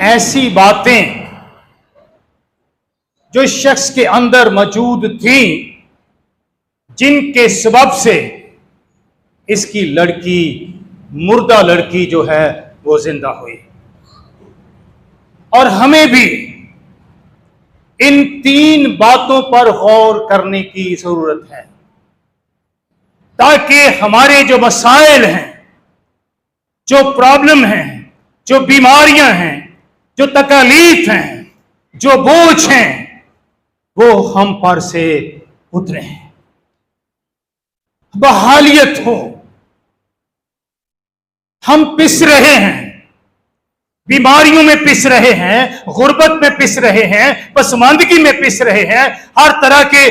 ऐसी बातें जो इस शख्स के अंदर मौजूद थी, जिनके सबब से इसकी लड़की, मुर्दा लड़की जो है वो जिंदा हुई। और हमें भी इन 3 बातों पर गौर करने की जरूरत है, ताकि हमारे जो मसाइल हैं, जो प्रॉब्लम हैं, जो बीमारियां हैं, जो तकलीफ हैं, जो बोझ हैं, वो हम पर से उतरे हैं, बहालियत हो। हम पिस रहे हैं, बीमारियों में पिस रहे हैं, गुर्बत में पिस रहे हैं, पसमानदगी में पिस रहे हैं, हर तरह के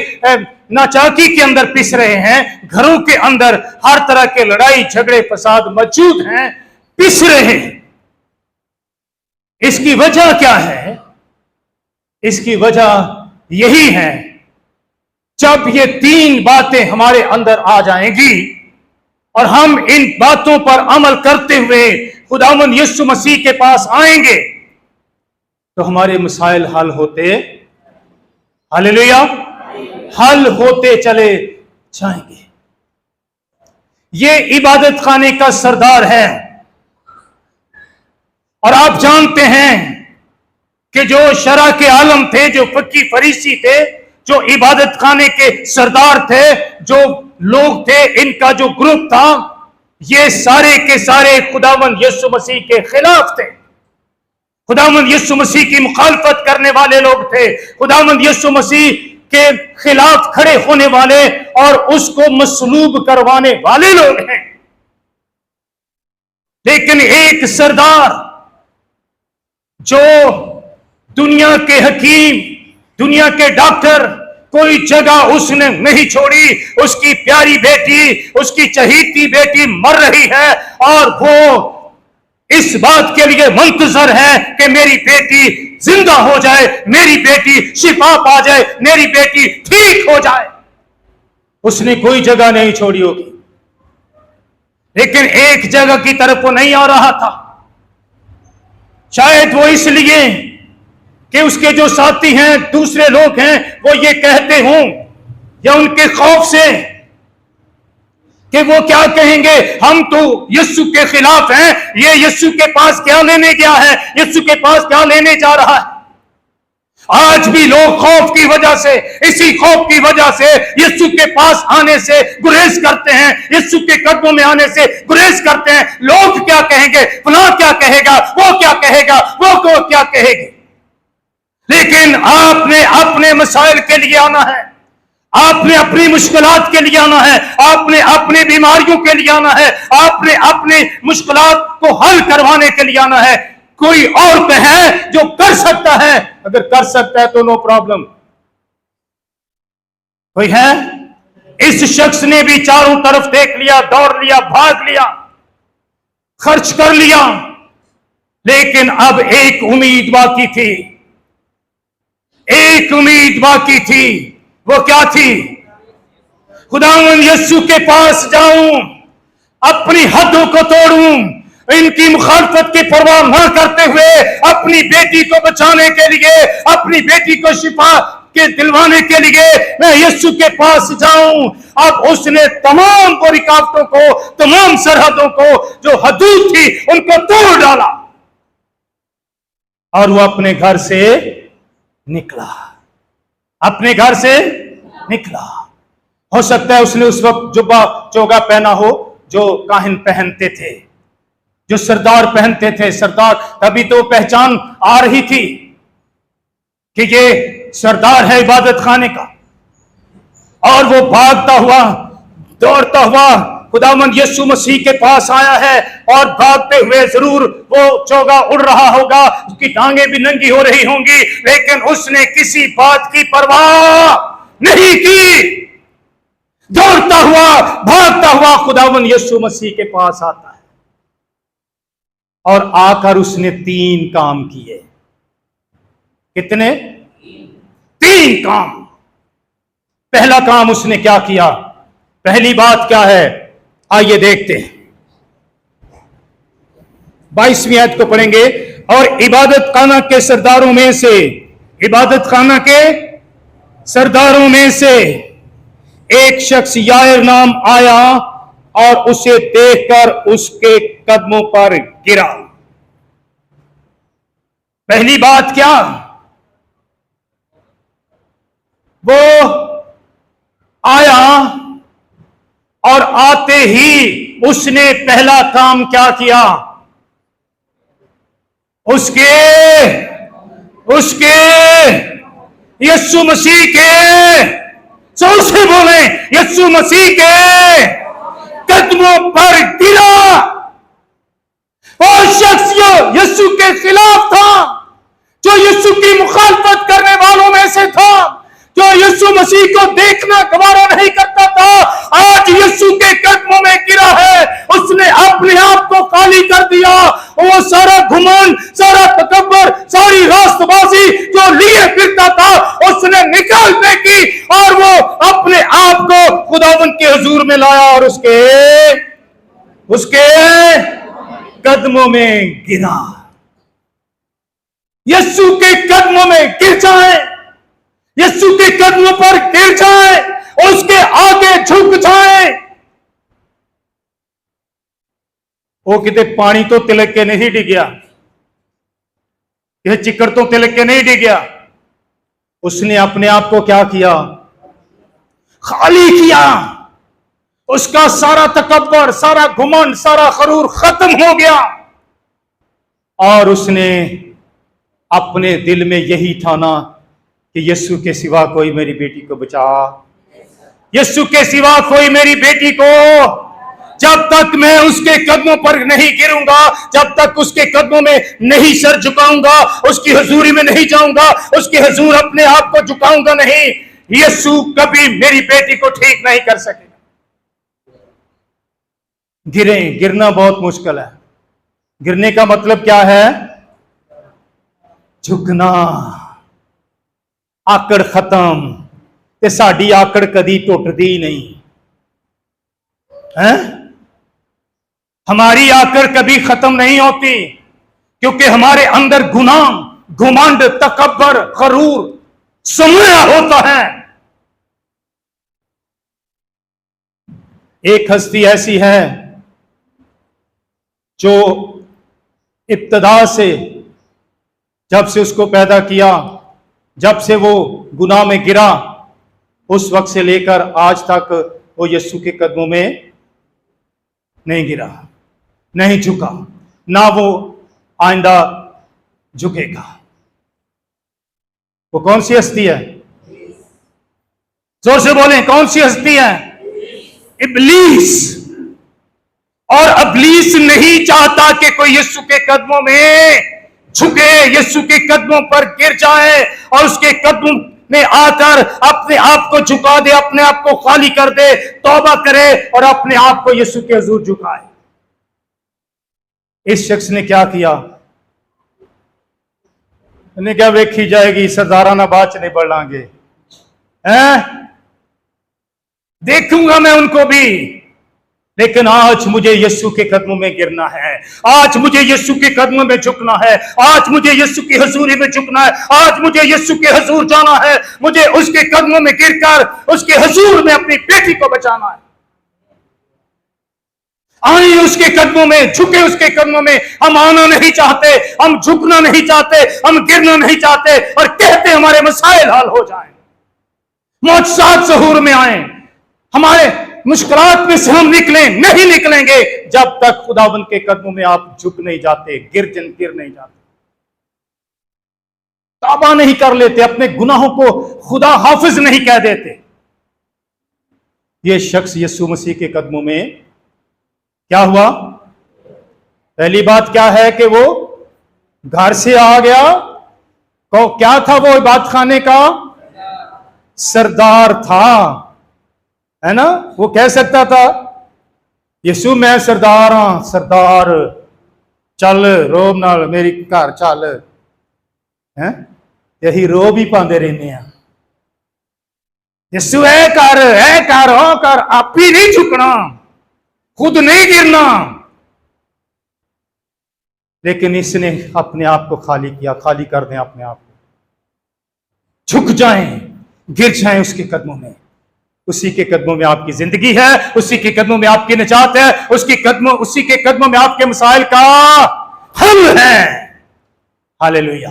नाचाकी के अंदर पिस रहे हैं, घरों के अंदर हर तरह के लड़ाई झगड़े फसाद मौजूद हैं, पिस रहे हैं। इसकी वजह क्या है? इसकी वजह यही है, जब ये 3 बातें हमारे अंदर आ जाएंगी और हम इन बातों पर अमल करते हुए खुदावंद यीशु मसीह के पास आएंगे, तो हमारे मसाइल हल होते, हालेलुया, हल होते चले जाएंगे। ये इबादत खाने का सरदार है। और आप जानते हैं कि जो शरा के आलम थे, जो फकी फरीसी थे, जो इबादत खाने के सरदार थे, जो लोग थे, इनका जो ग्रुप था, ये सारे के सारे खुदावंद यीशु मसीह के खिलाफ थे। खुदावंद यीशु मसीह की मुखालफत करने वाले लोग थे, खुदावंद यीशु मसीह के खिलाफ खड़े होने वाले और उसको मसलूब करवाने वाले लोग हैं। लेकिन एक सरदार, जो दुनिया के हकीम, दुनिया के डॉक्टर, कोई जगह उसने नहीं छोड़ी। उसकी प्यारी बेटी, उसकी चहीती बेटी मर रही है और वो इस बात के लिए मुंतजर है कि मेरी बेटी जिंदा हो जाए, मेरी बेटी शिफा पा जाए, मेरी बेटी ठीक हो जाए। उसने कोई जगह नहीं छोड़ी होगी, लेकिन एक जगह की तरफ वो नहीं आ रहा था। शायद वो इसलिए कि उसके जो साथी हैं, दूसरे लोग हैं, वो ये कहते हों, या उनके खौफ से कि वो क्या कहेंगे, हम तो यीशु के खिलाफ हैं, ये यीशु के पास क्या लेने गया है, यीशु के पास क्या लेने जा रहा है। आज भी लोग खौफ की वजह से, इसी खौफ की वजह से यीशु के पास आने से गुरेज करते हैं, यीशु के कदमों में आने से गुरेज करते हैं। लोग क्या कहेंगे, फलां क्या कहेगा, वो क्या कहेगा, वो क्या कहेगी। लेकिन आपने अपने मसाइल के लिए आना है, आपने अपनी मुश्किलात के लिए आना है, आपने अपनी बीमारियों के लिए आना है, आपने अपनी मुश्किलात को हल करवाने के लिए आना है। कोई और तो है जो कर सकता है, अगर कर सकता है तो नो प्रॉब्लम। कोई है? इस शख्स ने भी चारों तरफ देख लिया, दौड़ लिया, भाग लिया, खर्च कर लिया, लेकिन अब एक उम्मीद बाकी थी, एक उम्मीद बाकी थी। वो क्या थी? खुदावंद यीशु के पास जाऊं, अपनी हदों को तोड़ूं, इनकी मुखालफत की परवाह न करते हुए अपनी बेटी को बचाने के लिए, अपनी बेटी को शिफा के दिलवाने के लिए मैं यीशु के पास जाऊं। अब उसने तमाम रुकावटों को, तमाम सरहदों को, जो हदूद थी, उनको तोड़ डाला और वो अपने घर से निकला, अपने घर से निकला। हो सकता है उसने उस वक्त जुब्बा चोगा पहना हो जो काहिन पहनते थे, जो सरदार पहनते थे। सरदार, तभी तो पहचान आ रही थी कि ये सरदार है इबादत खाने का। और वो भागता हुआ, दौड़ता हुआ खुदावंद यीशु मसीह के पास आया है, और भागते हुए जरूर वो चोगा उड़ रहा होगा, उसकी टांगें भी नंगी हो रही होंगी, लेकिन उसने किसी बात की परवाह नहीं की। दौड़ता हुआ, भागता हुआ खुदावंद यीशु मसीह के पास आता है, और आकर उसने 3 काम किए। कितने? 3 काम। पहला काम उसने क्या किया? पहली बात क्या है? आइए देखते हैं। 22वीं आयत को पढ़ेंगे। और इबादत खाना के सरदारों में से, इबादत खाना के सरदारों में से एक शख्स यायर नाम आया और उसे देखकर उसके कदमों पर गिरा। पहली बात क्या, वो आया और आते ही उसने पहला काम क्या किया, उसके यीशु मसीह के, जोर से बोले, यीशु मसीह के कदमों पर गिरा। और शख्स जो यीशु के खिलाफ था, जो यीशु की मुखालफत करने वालों में से था, जो यीशु मसीह को देखना गवारा नहीं करता था, आज यीशु के कदमों में गिरा है। उसने अपने आप को खाली कर दिया। वो सारा घुमंड, सारा तकब्बर, सारी रास्तबाजी जो लिए फिरता था, उसने निकाल फेंकी और वो अपने आप को खुदावंद के हुजूर में लाया और उसके कदमों में गिरा। यीशु के कदमों में गिर जाए, यीशु के कदमों पर गिर जाए, उसके आगे झुक जाए। वो किते पानी तो तिलक के नहीं डिग्या, यह चिकड़ तो तिलक के नहीं डिग्या। उसने अपने आप को क्या किया, खाली किया। उसका सारा तकब्बर, सारा घुमंड, सारा गरूर खत्म हो गया और उसने अपने दिल में यही ठाना कि यीशु के सिवा कोई मेरी बेटी को बचा, यीशु के सिवा कोई मेरी बेटी को, जब तक मैं उसके कदमों पर नहीं गिरूंगा, जब तक उसके कदमों में नहीं सर झुकाऊंगा, उसकी हुजूरी में नहीं जाऊंगा, उसकी हुजूर अपने आप को झुकाऊंगा नहीं, यीशु कभी मेरी बेटी को ठीक नहीं कर सकेगा। गिरना बहुत मुश्किल है। गिरने का मतलब क्या है, झुकना। आकड़ खत्म, ते साडी आकड़ कदी टुटदी नहीं है। हमारी आकड़ कभी खत्म नहीं होती, क्योंकि हमारे अंदर गुनाह, घुमंड, तकब्बर, गरूर समाया होता है। एक हस्ती ऐसी है जो इब्तदा से, जब से उसको पैदा किया, जब से वो गुनाह में गिरा, उस वक्त से लेकर आज तक वो यीशु के कदमों में नहीं गिरा, नहीं झुका, ना वो आइंदा झुकेगा। वो कौन सी हस्ती है, जोर से बोलें, कौन सी हस्ती है, इब्लीस। और इब्लीस नहीं चाहता कि कोई यीशु के कदमों में झुके, यीशु के कदमों पर गिर जाए और उसके कदमों में आकर अपने आप को झुका दे, अपने आप को खाली कर दे, तौबा करे और अपने आप को यीशु के हुजूर झुकाए। इस शख्स ने क्या किया, उन्हें क्या वेखी जाएगी, सरदाराना बात च नहीं बढ़ लांगे, देखूंगा मैं उनको भी, लेकिन आज मुझे यीशु के कदमों में गिरना है, आज मुझे यीशु के कदमों में झुकना है, आज मुझे यीशु की हुजूरी में झुकना है, आज मुझे यीशु के हुजूर जाना है, मुझे उसके कदमों में गिरकर उसके हुजूर में अपनी बेटी को बचाना है। आइए उसके कदमों में, झुके उसके कदमों में। हम आना नहीं चाहते, हम झुकना नहीं चाहते, हम गिरना नहीं चाहते और कहते हमारे मसाइल हल हो जाएं, मौजज़ात ज़हूर में आए, हमारे मुश्किलात में से हम नहीं निकलेंगे जब तक खुदावंद के कदमों में आप झुक नहीं जाते, गिर नहीं जाते, तौबा नहीं कर लेते, अपने गुनाहों को खुदा हाफिज नहीं कह देते। ये शख्स यीशु मसीह के कदमों में क्या हुआ, पहली बात क्या है कि वो घर से आ गया, क्या था वो, इबादत खाने का सरदार था, है ना। वो कह सकता था, यीशु मैं सरदार हां, सरदार चल रोब नाल मेरी घर चल, है यही रोब ही पाते रहने हैं, यीशु ऐ कर ओ कर, आप ही नहीं झुकना, खुद नहीं गिरना। लेकिन इसने अपने आप को खाली किया। खाली कर दें अपने आप को, झुक जाएं, गिर जाएं उसके कदमों में। उसी के कदमों में आपकी जिंदगी है, उसी के कदमों में आपकी निजात है, उसी के कदमों में आपके मसाइल का हल है। हालेलुया।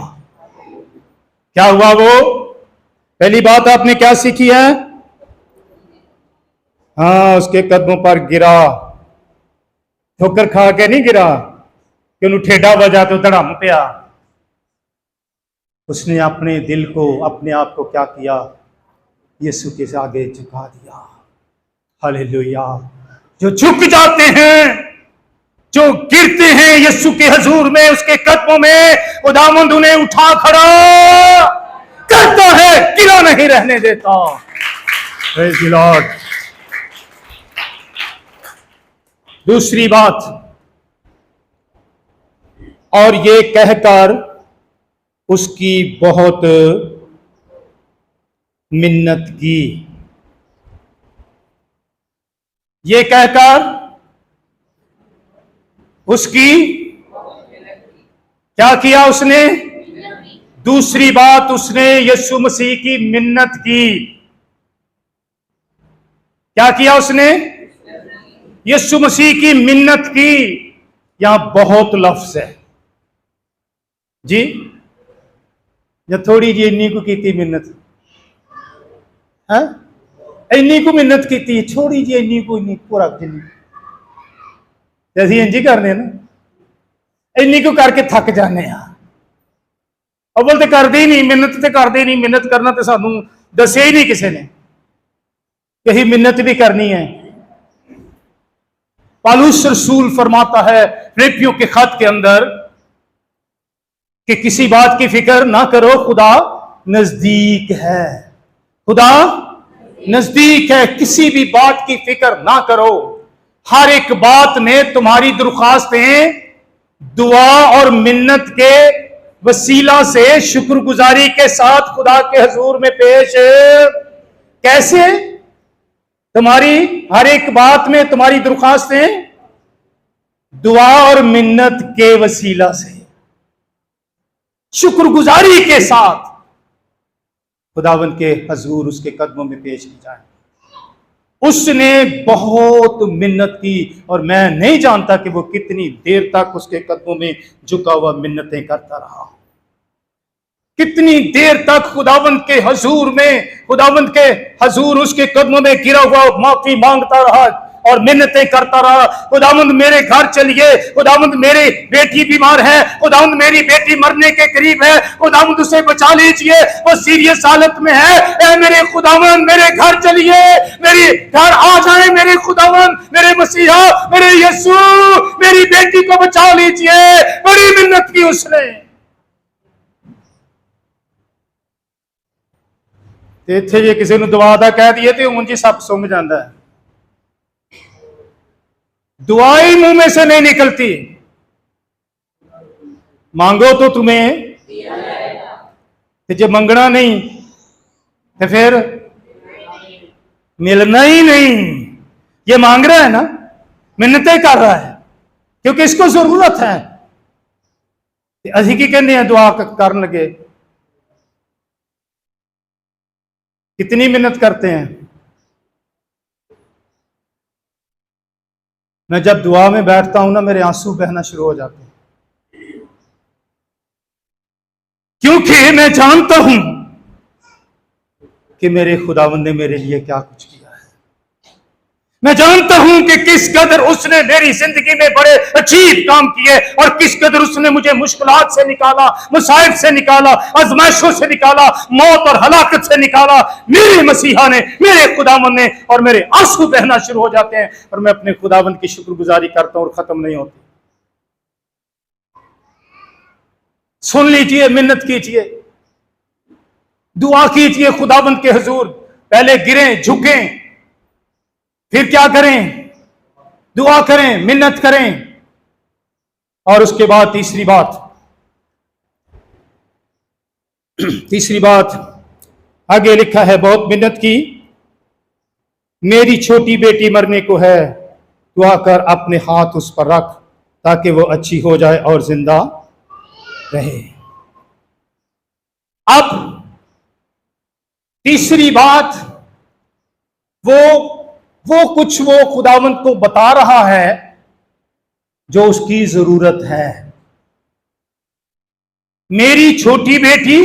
क्या हुआ? वो पहली बात आपने क्या सीखी है? हाँ, उसके कदमों पर गिरा, ठोकर खा के नहीं गिरा कि उन्हें ठेडा बजा तो धड़म पिया। उसने अपने दिल को, अपने आप को क्या किया? यीशु के आगे झुका दिया। हालेलुया। जो झुक जाते हैं, जो गिरते हैं यीशु के हुजूर में, उसके कदमों में, खुदावंद उन्हें उठा खड़ा करता है, गिरा नहीं रहने देता। Praise the Lord. दूसरी बात, और ये कहकर उसकी बहुत मिन्नत की। ये कहकर उसकी क्या किया उसने? दूसरी बात, उसने यीशु मसीह की मिन्नत की। क्या किया उसने? यीशु मसीह की मिन्नत की। यहां बहुत लफ्ज है जी, या थोड़ी जी इन्नी को की मिन्नत है, इन्नी को मिन्नत की, छोड़ी जी इन्नी को, इन्नी पूरा जिन्नी जैसी इंजी करने ना, इन्नी को करके थक जाने। अव्वल तो करते ही नहीं, मिन्नत तो करते ही नहीं। मिन्नत करना तो सानू दसिया ही नहीं किसी ने कि मिन्नत भी करनी है। पौलुस रसूल फरमाता है फिलिप्पियों के खत के अंदर कि किसी बात की फिक्र ना करो, खुदा नजदीक है। खुदा नजदीक है, किसी भी बात की फिक्र ना करो। हर एक बात में तुम्हारी दरख्वास्तें दुआ और मिन्नत के वसीला से शुक्रगुजारी के साथ खुदा के हुजूर में पेश। कैसे? तुम्हारी हर एक बात में तुम्हारी दरख्वास्तें दुआ और मिन्नत के वसीला से, शुक्रगुजारी के साथ खुदावंद के हुजूर उसके कदमों में पेश की जाए। उसने बहुत मिन्नत की, और मैं नहीं जानता कि वो कितनी देर तक उसके कदमों में झुका हुआ मिन्नतें करता रहा। कितनी देर तक खुदावंद के हुजूर में, खुदावंद के हुजूर उसके कदमों में गिरा हुआ माफी मांगता रहा और मिन्नतें करता रहा। खुदावंद मेरे घर चलिए, खुदावंद मेरी बेटी बीमार है, खुदावंद मेरी बेटी मरने के करीब है, खुदावंद उसे बचा लीजिए, वो सीरियस हालत में है। ए मेरे खुदावंद मेरे घर चलिए, मेरे घर आ जाए, मेरे खुदावंद, मेरे मसीहा, मेरे यीशु, मेरी बेटी को बचा लीजिए। बड़ी मिन्नत की उसने। इत्थे जे किसी ने दुआ दा कह दिए तो ऊंजी सब सुंग जाता है। दुआई मुंह में से नहीं निकलती। मांगो तो तुम्हें दिया जाएगा, तो जब मंगना नहीं तो फिर मिलना ही नहीं। ये मांग रहा है ना, मिन्नतें कर रहा है क्योंकि इसको जरूरत है। असी की कहने हैं दुआ करन लगे, कितनी मिन्नत करते हैं। मैं जब दुआ में बैठता हूं ना, मेरे आंसू बहना शुरू हो जाते हैं, क्योंकि मैं जानता हूं कि मेरे खुदावंद ने मेरे लिए क्या कुछ किया है। मैं जानता हूं कि किस कदर उसने मेरी जिंदगी में बड़े अजीब काम किए और किस कदर उसने मुझे मुश्किलात से निकाला, मुसाइब से निकाला, आजमाइशों से निकाला, मौत और हलाकत से निकाला मेरे मसीहा ने, मेरे खुदावंद ने। और मेरे आंसू बहना शुरू हो जाते हैं और मैं अपने खुदावंद की शुक्रगुजारी करता हूं और खत्म नहीं होती। सुन लीजिए, मिन्नत कीजिए, दुआ कीजिए खुदावंद के हुजूर। पहले गिरें, झुकें, फिर क्या करें? दुआ करें, मिन्नत करें। और उसके बाद तीसरी बात आगे लिखा है, बहुत मिन्नत की, मेरी छोटी बेटी मरने को है, दुआ कर अपने हाथ उस पर रख ताकि वो अच्छी हो जाए और जिंदा रहे। अब तीसरी बात, वो कुछ वो खुदावंद को बता रहा है जो उसकी जरूरत है। मेरी छोटी बेटी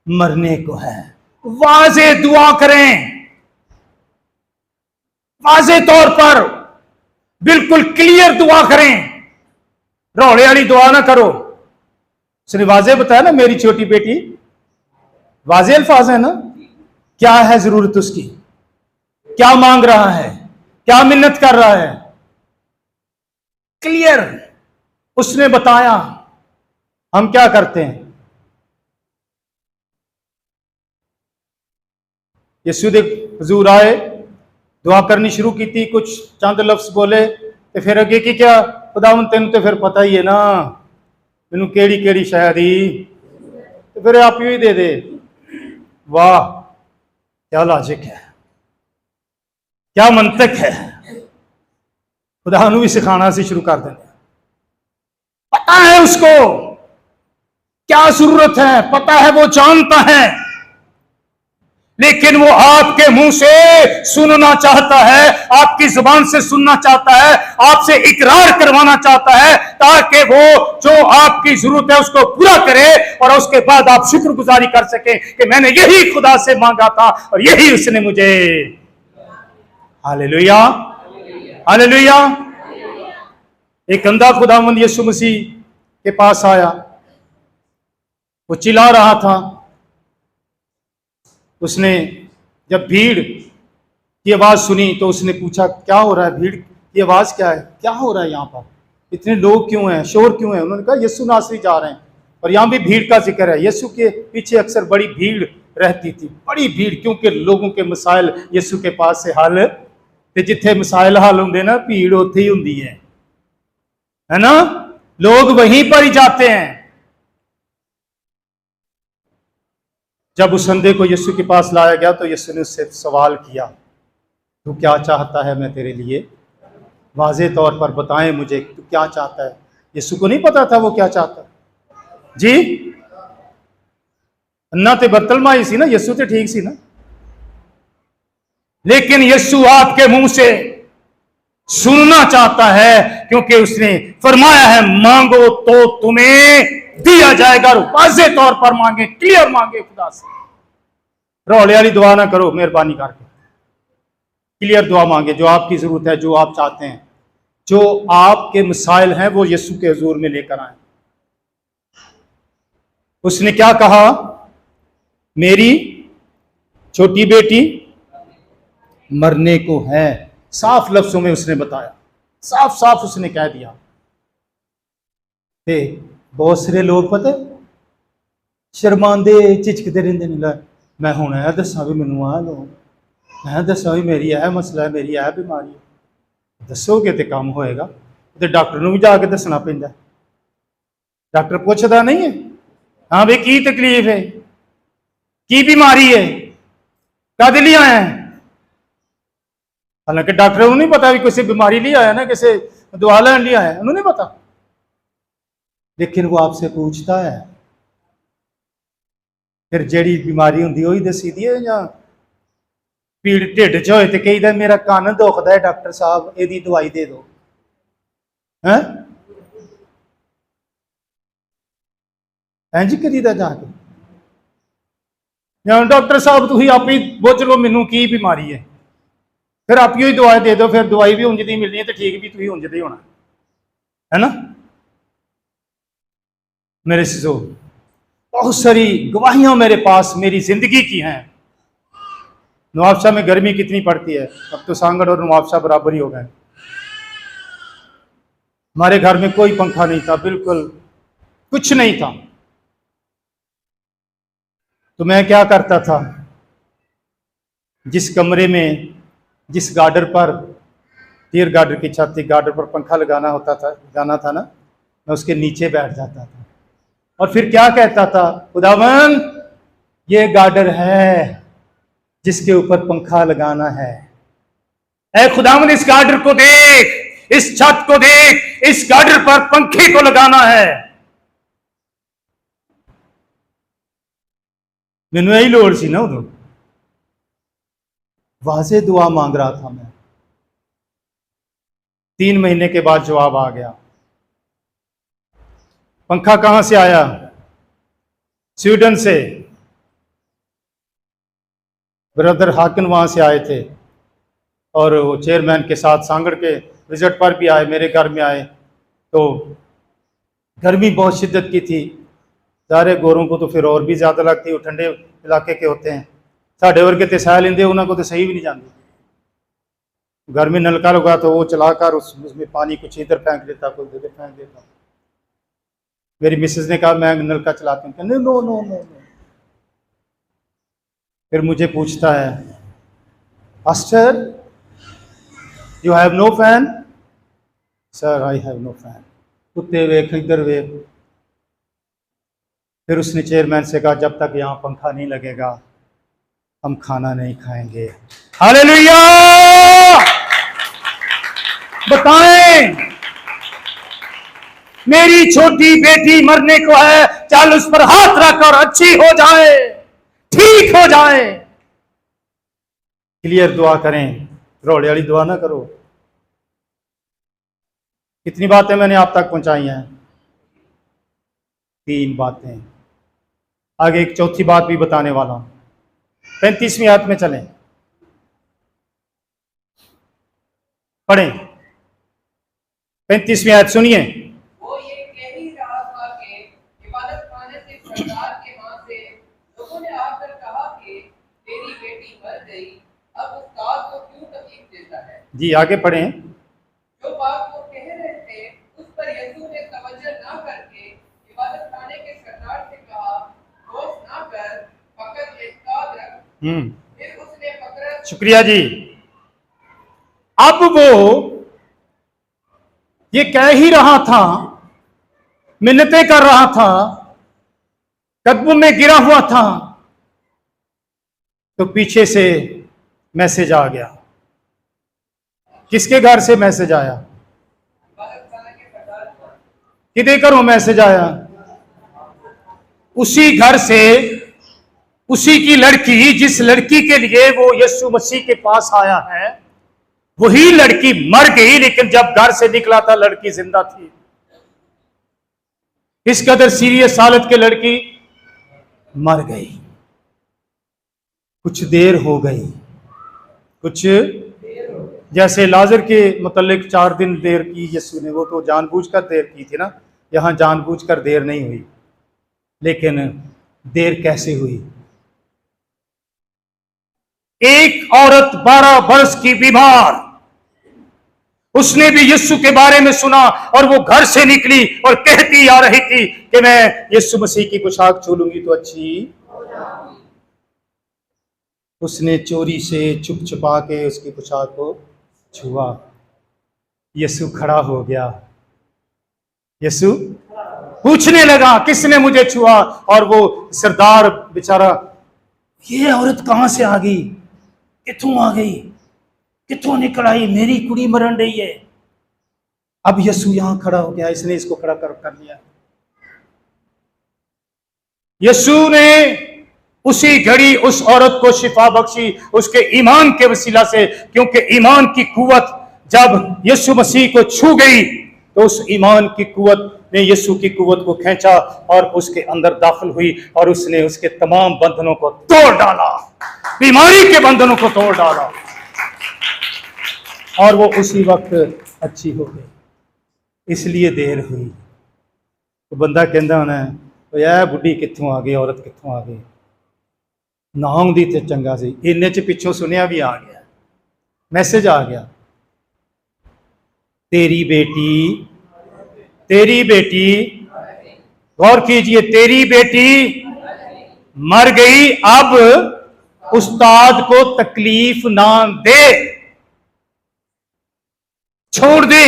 मरने को है। वाजे दुआ करें, वाजे तौर पर बिल्कुल क्लियर दुआ करें, रौले वाली दुआ ना करो। उसने वाजे बताया ना, मेरी छोटी बेटी, वाजे अल्फाज है ना। क्या है जरूरत उसकी, क्या मांग रहा है, क्या मिन्नत कर रहा है, क्लियर उसने बताया। हम क्या करते हैं, यीशु दे हुजूर आए, दुआ करनी शुरू की थी, कुछ चंद लफ्ज बोले तो फिर अगे की क्या, खुदावंद तेन तो फिर पता ही है ना मैनू केड़ी केड़ी शै दी, तो फिर आप ही दे दे। वाह, क्या लॉजिक है, क्या मंतक है। खुदा नू भी सिखाना से शुरू कर देंगे। पता है उसको क्या जरूरत है, पता है, वो जानता है, लेकिन वो आपके मुंह से सुनना चाहता है, आपकी जुबान से सुनना चाहता है, आपसे इकरार करवाना चाहता है, ताकि वो जो आपकी जरूरत है उसको पूरा करे और उसके बाद आप शुक्रगुजारी कर सके कि मैंने यही खुदा से मांगा था और यही उसने मुझे। Hallelujah, hallelujah. एक अंधा खुदावंद यीशु मसीह के पास आया, वो चिल्ला रहा था। उसने जब भीड़ की आवाज सुनी तो उसने पूछा क्या हो रहा है, भीड़ की आवाज क्या है, क्या हो रहा है यहाँ पर, इतने लोग क्यों हैं, शोर क्यों है। उन्होंने कहा यीशु नासरी जा रहे हैं। और यहाँ भी भीड़ का जिक्र है। यीशु के पीछे अक्सर बड़ी भीड़ रहती थी, बड़ी भीड़, क्योंकि लोगों के मसाइल यीशु के पास से हल, जिथे मसाइल हल होंगे ना, भीड़ उत्थे ही होंगी है ना, लोग वहीं पर ही जाते हैं। जब उस अंधे को यीशु के पास लाया गया तो यीशु ने उससे सवाल किया, तू क्या चाहता है मैं तेरे लिए वाज़े तौर पर बताएं मुझे, तू क्या चाहता है। यीशु को नहीं पता था वो क्या चाहता है जी। अन्ना ते बर्तलमाई सी ना, यीशु ते ठीक सी ना, लेकिन यीशु आपके मुंह से सुनना चाहता है, क्योंकि उसने फरमाया है मांगो तो तुम्हें दिया जाएगा। वाज़े तौर पर मांगे, क्लियर मांगे खुदा से। रौले वाली दुआ ना करो, मेहरबानी करके क्लियर दुआ मांगे, जो आपकी जरूरत है, जो आप चाहते हैं, जो आपके मसाइल हैं, वो यीशु के हुजूर में लेकर आए। उसने क्या कहा, मेरी छोटी बेटी मरने को है। साफ लफ्जों में उसने बताया, साफ साफ उसने कह दिया। बहुत सारे लोग पता शर्मांदे झिझकते रहते हैं, मैं हूं है दसा भी मैनू आ लो, मैं दसा भी मेरी है मसला है, मेरी है बीमारी है। दसोगे तो काम होएगा, तो डॉक्टर को भी जाके दसना पैंदा। डॉक्टर पूछता नहीं है, हाँ भाई की तकलीफ है, की बीमारी है, कद लिए आया है। हालांकि डॉक्टर को नहीं पता भी किसी बीमारी लिए आया ना, किसी दवा लैन लिए आया, उन्होंने नहीं पता, लेकिन वो आपसे पूछता है। फिर जेड़ी बीमारी होंगी वही दसी दी है, या पीड़ ढिड च होए तो कही मेरा कान दुखता है डॉक्टर साहब यदी दवाई दे दो, है इंज करीदा जाके, या डॉक्टर साहब तुम आप ही बुझ लो मैनू की बीमारी है, फिर आप ही दवाई दे दो, फिर दवाई भी उंज दी मिलनी है तो ठीक भी तुम उंज दी होना है ना। मेरे सिसो बहुत सारी गवाहियां मेरे पास मेरी जिंदगी की हैं। नवाबशाह में गर्मी कितनी पड़ती है, अब तो सांगड़ और नवाबशाह बराबर ही हो गए। हमारे घर में कोई पंखा नहीं था, बिल्कुल कुछ नहीं था। तो मैं क्या करता था, जिस कमरे में, जिस गार्डर पर, टीयर गार्डर की छत थी, गार्डर पर पंखा लगाना था ना, मैं उसके नीचे बैठ जाता था और फिर क्या कहता था, खुदावन ये गार्डर है जिसके ऊपर पंखा लगाना है, ऐ खुदावन इस गार्डर को देख, इस छत को देख, इस गार्डर पर पंखे को लगाना है। मैनू यही लोड़ सी ना उदों, वहां से दुआ मांग रहा था मैं। 3 महीने के बाद जवाब आ गया। पंखा कहां से आया? स्वीडन से। ब्रदर हाकिन वहां से आए थे और वो चेयरमैन के साथ सांगड़ के विजिट पर भी आए, मेरे घर में आए। तो गर्मी बहुत शिद्दत की थी, सारे गोरों को तो फिर और भी ज्यादा लगती है, वो ठंडे इलाके के होते हैं। साढ़े वर्गे तो सह लेंदे, उन्होंने को तो सही भी नहीं जाती। घर में नलका लगा तो वो चलाकर उसमें पानी कुछ इधर फेंक देता, कुछ इधर फेंक देता। मेरी मिसेज ने कहा मैं नलका चलाती हूँ, नो नो नो नो। फिर मुझे पूछता है, pastor you have no fan? Sir I have no fan. कुत्ते वेख, इधर वेख। फिर उसने चेयरमैन से कहा जब तक यहाँ पंखा नहीं लगेगा हम खाना नहीं खाएंगे। हालेलुया! बताएं, मेरी छोटी बेटी मरने को है, चल उस पर हाथ रखकर अच्छी हो जाए, ठीक हो जाए। क्लियर दुआ करें, रोड़े वाली दुआ ना करो। कितनी बातें मैंने आप तक पहुंचाई हैं? 3 बातें। आगे एक चौथी बात भी बताने वाला हूं। 35वीं आयत में चलें, पढ़ें 35वीं आयत, सुनिए। वो ये कह ही रहा था कि इबादत खाने से सरदार के वहां से लोगों ने आकर कहा कि तेरी बेटी मर गई, अब उस्ताद को क्यों तकलीफ देता है। जी आगे पढ़ें। जो बात वो कह रहे थे उस पर यीशु ने तवज्जो ना करके इबादत खाने के सरदार से कहा, रोक ना कर, फकत एतकाद रख। फिर उसने पकड़। शुक्रिया जी। अब वो ये कह ही रहा था, मिन्नतें कर रहा था, कदमों में गिरा हुआ था, तो पीछे से मैसेज आ गया। किसके घर से मैसेज आया? किधर करो मैसेज आया? उसी घर से, उसी की लड़की, जिस लड़की के लिए वो यीशु मसीह के पास आया है, वही लड़की मर गई, लेकिन जब घर से निकला था लड़की जिंदा थी। इस कदर सीरियस हालत के लड़की मर गई। कुछ देर हो गई, कुछ जैसे लाजर के मुतल्लिक 4 दिन देर की यीशु ने, वो तो जानबूझकर देर की थी ना, यहां जानबूझकर देर नहीं हुई। लेकिन देर कैसे हुई? एक औरत 12 वर्ष की बीमार, उसने भी यीशु के बारे में सुना और वो घर से निकली और कहती आ रही थी कि मैं यीशु मसीह की पोशाक छू लूंगी तो अच्छी। उसने चोरी से छुप छुपा के उसकी पोशाक को छुआ। यीशु खड़ा हो गया। यीशु पूछने लगा किसने मुझे छुआ? और वो सरदार बेचारा, ये औरत कहां से आ गई, किथों आ गई, किथों निकल आई, मेरी कुड़ी मरन रही है। अब यीशु यहां खड़ा हो गया, इसने इसको खड़ा कर लिया। यीशु ने उसी घड़ी उस औरत को शिफा बख्शी, उसके ईमान के वसीला से, क्योंकि ईमान की कुव्वत जब यीशु मसीह को छू गई तो उस ईमान की कुव्वत ने यीशु की कुव्वत को खींचा और उसके अंदर दाखिल हुई और उसने उसके तमाम बंधनों को तोड़ डाला, बीमारी के बंधनों को तोड़ डाला और वो उसी वक्त अच्छी हो गई। इसलिए देर हुई। तो बंदा कहता होना है, तो यह बुढ़ी कित्थों आ गई, औरत कित्थों आ गई, नाम दी ते चंगा सी। इन्ने च पिछों सुनिया भी आ गया, मैसेज आ गया, तेरी बेटी, गौर कीजिए, तेरी बेटी मर गई, अब उस्ताद को तकलीफ ना दे, छोड़ दे,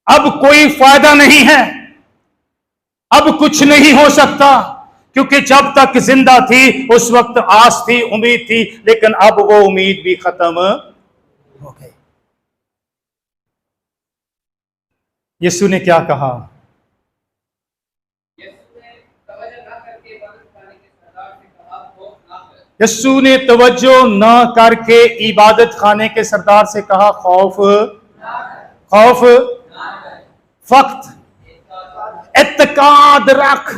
अब कोई फायदा नहीं है, अब कुछ नहीं हो सकता, क्योंकि जब तक जिंदा थी उस वक्त आस थी, उम्मीद थी, लेकिन अब वो उम्मीद भी खत्म हो गई। यीशु ने क्या कहा? यीशु ने तवज्जो न करके इबादत खाने के सरदार से कहा, खौफ खौफ फक्त एतकाद रख।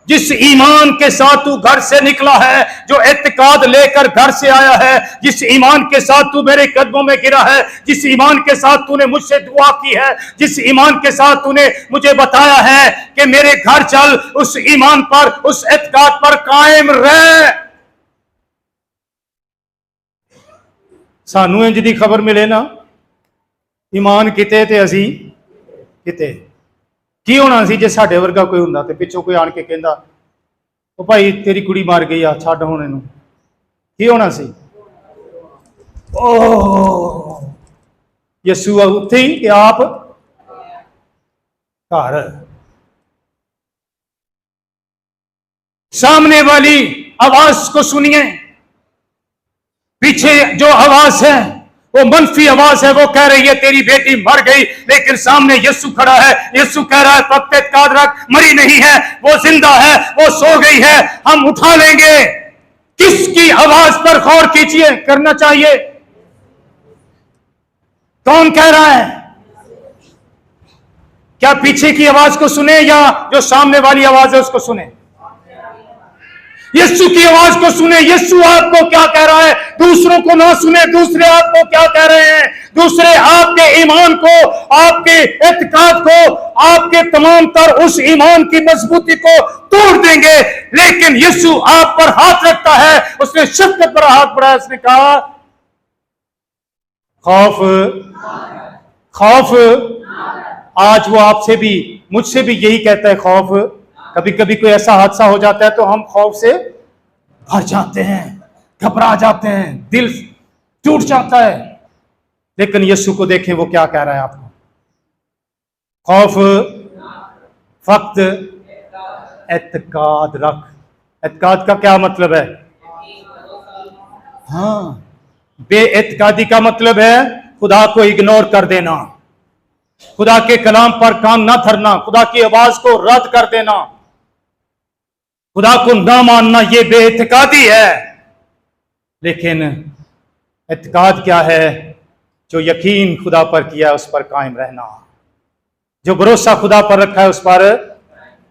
जिस ईमान के साथ तू घर से निकला है, जो एतकाद लेकर घर से आया है, जिस ईमान के साथ तू मेरे कदमों में गिरा है, जिस ईमान के साथ तूने मुझसे दुआ की है, जिस ईमान के साथ तूने मुझे बताया है कि मेरे घर चल, उस ईमान पर, उस एतकाद पर कायम रह। सानू इंज दी खबर मिले ना, ईमान किते ते असी किते। की होना सी जे साडे वर्गा कोई हुंदा ते पिछों कोई आण के कहंदा, ओ भाई तेरी कुड़ी मार गई आ, छड्ड हुण इहनूं, की होना सी? ओ यीशु उत्थे ही कि आप घर। सामने वाली आवाज को सुनिए। पीछे जो आवाज है वो मनफी आवाज है, वो कह रही है तेरी बेटी मर गई, लेकिन सामने यीशु खड़ा है। यीशु कह रहा है फक्त एतकाद रख, मरी नहीं है, वो जिंदा है, वो सो गई है, हम उठा लेंगे। किसकी आवाज पर गौर कीजिए, करना चाहिए। कौन कह रहा है? क्या पीछे की आवाज को सुने या जो सामने वाली आवाज है उसको सुने? यीशु की आवाज को सुने। यीशु आपको क्या कह रहा है, दूसरों को ना सुने। दूसरे आपको क्या कह रहे हैं? दूसरे आपके ईमान को, आपके एतकाद को, आपके तमाम तर उस ईमान की मजबूती को तोड़ देंगे, लेकिन यीशु आप पर हाथ रखता है। उसने शफ़क़त पर हाथ बढ़ाया, उसने कहा खौफ खौफ। आज वो आपसे भी, मुझसे भी यही कहता है, खौफ। कभी कभी कोई ऐसा हादसा हो जाता है तो हम खौफ से भर जाते हैं, घबरा जाते हैं, दिल टूट जाता है। लेकिन यीशु को देखें, वो क्या कह रहा है आपको? खौफ फक्त एतकाद रख। एतकाद का क्या मतलब है? हाँ, बेएतकादी का मतलब है खुदा को इग्नोर कर देना, खुदा के कलाम पर कान ना धरना, खुदा की आवाज को रद्द कर देना, खुदा को ना मानना। ये बेइत्कादी है। लेकिन एतकाद क्या है? जो यकीन खुदा पर किया उस पर कायम रहना, जो भरोसा खुदा पर रखा है उस पर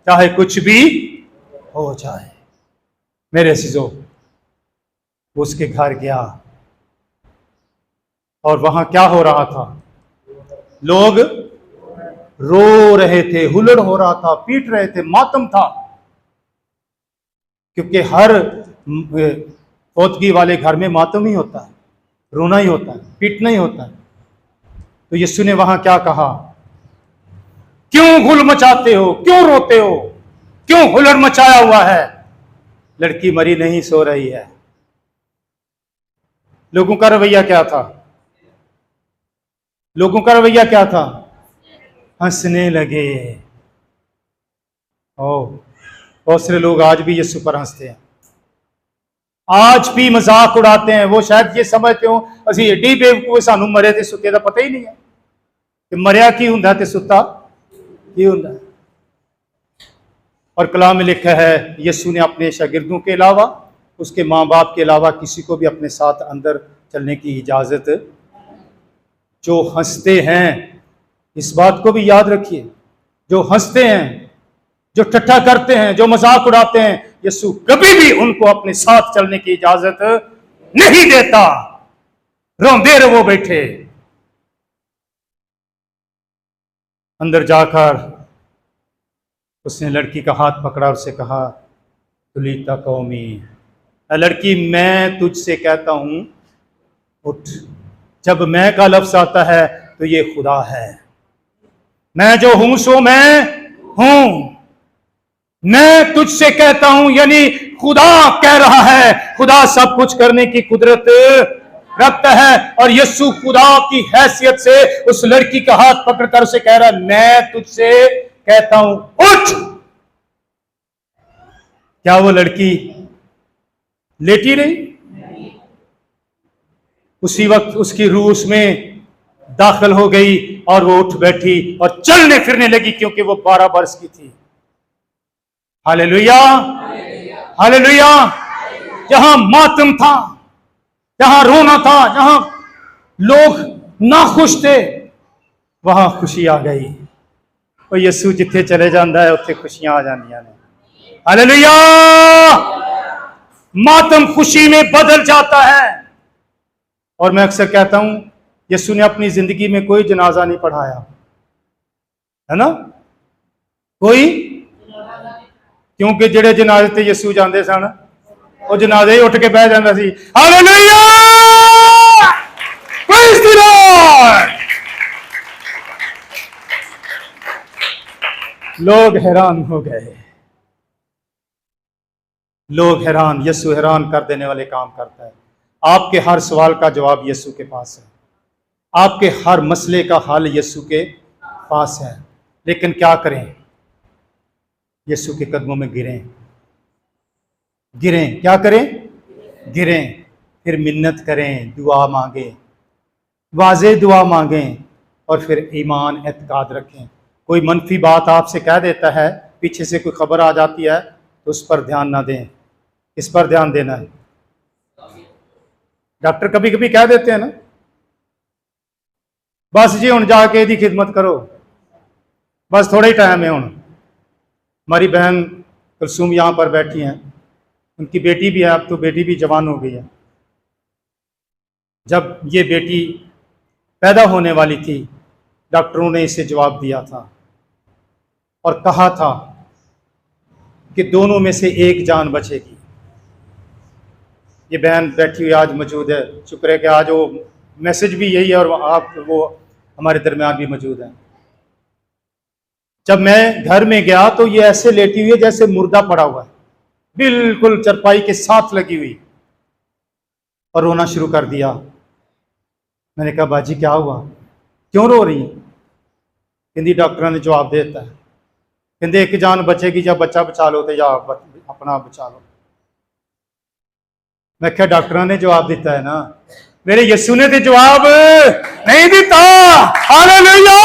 चाहे कुछ भी हो जाए। मेरे अज़ीज़ों, उसके घर गया और वहां क्या हो रहा था? लोग रो रहे थे, हुल्लड़ हो रहा था, पीट रहे थे, मातम था। क्योंकि हर फौतगी वाले घर में मातम ही होता है, रोना ही होता है, पीटना ही होता है। तो यीशु ने वहां क्या कहा? क्यों हुल मचाते हो, क्यों रोते हो, क्यों हुल्लड़ मचाया हुआ है? लड़की मरी नहीं, सो रही है। लोगों का रवैया क्या था? लोगों का रवैया क्या था? हंसने लगे। बहुत सारे लोग आज भी यीशु पर हंसते हैं, आज भी मजाक उड़ाते हैं। वो शायद ये समझते हो असी एडी बेवकूफ, सानू मरे ते सुते का पता ही नहीं है कि मरिया की हुंदा ते सुता की हुंदा। और कलाम में लिखा है, यीशु ने अपने शागिर्दों के अलावा, उसके माँ बाप के अलावा किसी को भी अपने साथ अंदर चलने की इजाजत। जो हंसते हैं, इस बात को भी याद रखिए, जो हंसते हैं, जो ठट्ठा करते हैं, जो मजाक उड़ाते हैं, यीशु कभी भी उनको अपने साथ चलने की इजाजत नहीं देता। रोंदे रहो बैठे। अंदर जाकर उसने लड़की का हाथ पकड़ा और उसे कहा, तुलीता कौमी, लड़की मैं तुझसे कहता हूं उठ। जब मैं का लफ्ज आता है तो ये खुदा है। मैं जो हूं सो मैं हूं। मैं तुझसे कहता हूं, यानी खुदा कह रहा है। खुदा सब कुछ करने की कुदरत रखता है। और यीशु खुदा की हैसियत से उस लड़की का हाथ पकड़कर उसे कह रहा है, मैं तुझसे कहता हूं उठ। क्या वो लड़की लेटी रही? उसी वक्त उसकी रूह उसमें दाखिल हो गई और वो उठ बैठी और चलने फिरने लगी, क्योंकि वो 12 वर्ष की थी। Hallelujah, hallelujah. जहां मातम था, जहां रोना था, जहां लोग नाखुश थे, वहां खुशी आ गई। और यीशु जिथे चले जाता है उत्थे खुशियां आ जांदियां ने। हालेलुया। मातम खुशी में बदल जाता है। और मैं अक्सर कहता हूं, यीशु ने अपनी जिंदगी में कोई जनाजा नहीं पढ़ाया, है ना, कोई, क्योंकि जेड़े जनाजे ते यीशु जाते सन वो जनाजे ही उठ के बह जाता सी। Hallelujah, praise the Lord. लोग हैरान हो गए, लोग हैरान। यीशु हैरान कर देने वाले काम करता है। आपके हर सवाल का जवाब यीशु के पास है, आपके हर मसले का हल यीशु के पास है। लेकिन क्या करें, यीशु के कदमों में गिरें, गिरें, क्या करें, गिरें, फिर मिन्नत करें, दुआ मांगें, वाज़े दुआ मांगें, और फिर ईमान एतकाद रखें। कोई मनफी बात आपसे कह देता है, पीछे से कोई खबर आ जाती है, तो उस पर ध्यान ना दें। इस पर ध्यान देना है। डॉक्टर कभी कभी कह देते हैं ना, बस जी हुण जाके इहदी खिदमत करो, बस थोड़ा ही टाइम है। हुण हमारी बहन कुलसूम यहाँ पर बैठी हैं, उनकी बेटी भी है, अब तो बेटी भी जवान हो गई है। जब ये बेटी पैदा होने वाली थी, डॉक्टरों ने इसे जवाब दिया था और कहा था कि दोनों में से एक जान बचेगी। ये बहन बैठी हुई आज मौजूद है। शुक्र है कि आज वो मैसेज भी यही है और आप वो हमारे दरमियान भी मौजूद है। जब मैं घर में गया तो ये ऐसे लेटी हुई है जैसे मुर्दा पड़ा हुआ है, बिल्कुल चरपाई के साथ लगी हुई, और रोना शुरू कर दिया। मैंने कहा बाजी क्या हुआ, क्यों रो रही है? कहती डॉक्टर ने जवाब दे दिता है, कहते एक जान बचेगी, जब बच्चा बचा लो तो या अपना बचा लो। मैं क्या डॉक्टर ने जवाब दिता है ना, मेरे यीशु ने तो जवाब नहीं दिता। हालेलुया।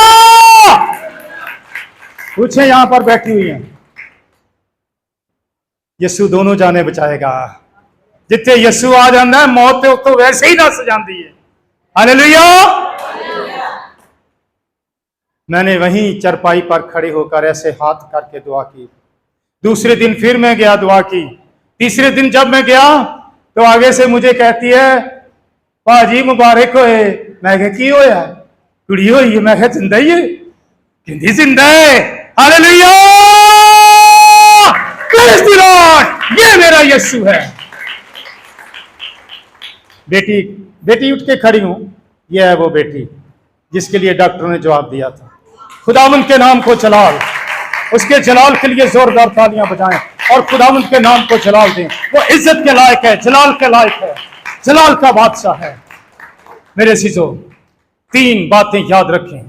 पूछे यहां पर बैठी हुई हैं, यीशु दोनों जाने बचाएगा। जिथे यीशु आ जाता है, मौत तो वैसे ही नस जाती है। हालेलुया। मैंने वहीं चरपाई पर खड़े होकर ऐसे हाथ करके दुआ की। दूसरे दिन फिर मैं गया, दुआ की। तीसरे दिन जब मैं गया तो आगे से मुझे कहती है, भाजी मुबारक होए। मैं कहा की होया? कुड़ी होई है। मैं कहा जिंदा ही है? कहती जिंदा है। Hallelujah, praise the Lord. ये मेरा यीशु है। बेटी उठ के खड़ी हूं, ये है वो बेटी जिसके लिए डॉक्टरों ने जवाब दिया था। खुदावंद के नाम को जलाल, उसके जलाल के लिए जोरदार तालियां बजाएं और खुदावंद के नाम को जलाल दें। वो इज्जत के लायक है, जलाल के लायक है, जलाल का बादशाह है। मेरे अज़ीज़ों, 3 बातें याद रखें।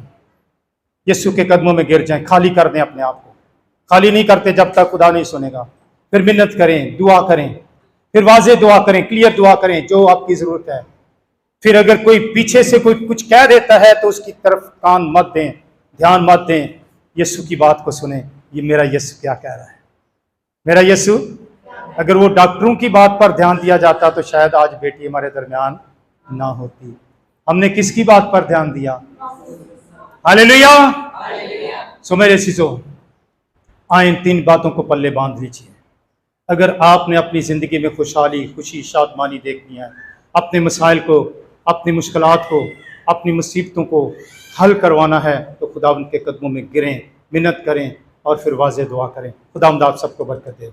यीशु के कदमों में गिर जाएं, खाली कर दें अपने आप को। खाली नहीं करते जब तक खुदा नहीं सुनेगा। फिर मिन्नत करें, दुआ करें, फिर वाज़े दुआ करें, क्लियर दुआ करें जो आपकी जरूरत है। फिर अगर कोई पीछे से कोई कुछ कह देता है तो उसकी तरफ कान मत दें, ध्यान मत दें, यीशु की बात को सुने। ये मेरा यीशु क्या कह रहा है, मेरा यीशु। अगर वो डॉक्टरों की बात पर ध्यान दिया जाता तो शायद आज बेटी हमारे दरमियान ना होती। हमने किसकी बात पर ध्यान दिया? हालेलुया। सो मेरे अज़ीज़ों, आए इन 3 बातों को पल्ले बांध लीजिए। अगर आपने अपनी ज़िंदगी में खुशहाली, खुशी, शादमानी देखनी है, अपने मसाइल को, अपनी मुश्किलात को, अपनी मुसीबतों को हल करवाना है, तो खुदावंद के कदमों में गिरें, मिन्नत करें और फिर वाज़े दुआ करें। खुदावंद आप सबको बरकत दे।